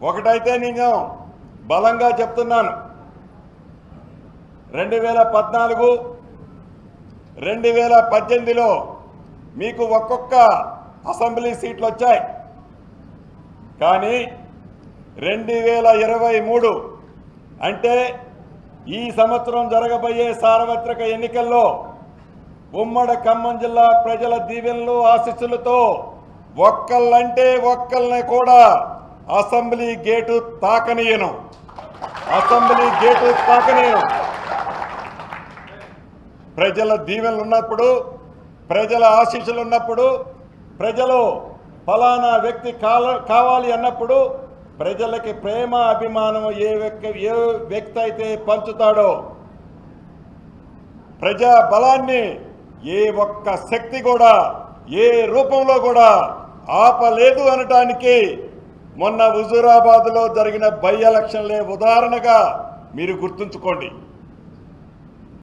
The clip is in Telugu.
ఒకటైతే నేను బలంగా చెప్తున్నాను, 2014, 2018లో మీకు ఒక్కొక్క అసెంబ్లీ సీట్లు వచ్చాయి. కానీ 2023 అంటే ఈ సంవత్సరం జరగబోయే సార్వత్రిక ఎన్నికల్లో ఉమ్మడి ఖమ్మం జిల్లా ప్రజల దీవెనలు ఆశీస్సులతో ఒక్కళ్ళంటే ఒక్కళ్ళని కూడా అసెంబ్లీ గేటు తాకనీయను. ప్రజల దీవెనలు ఉన్నప్పుడు, ప్రజల ఆశీస్సులు ఉన్నప్పుడు, ప్రజలు ఫలానా వ్యక్తి కావాలి అన్నప్పుడు ప్రజలకి ప్రేమ అభిమానం ఏ వ్యక్తి అయితే పంచుతాడో, ప్రజా బలాన్ని ఏ ఒక్క శక్తి కూడా ఏ రూపంలో కూడా ఆపలేదు అనటానికి మొన్న హుజూరాబాద్లో జరిగిన బై ఎలక్షన్లే ఉదాహరణగా మీరు గుర్తుంచుకోండి.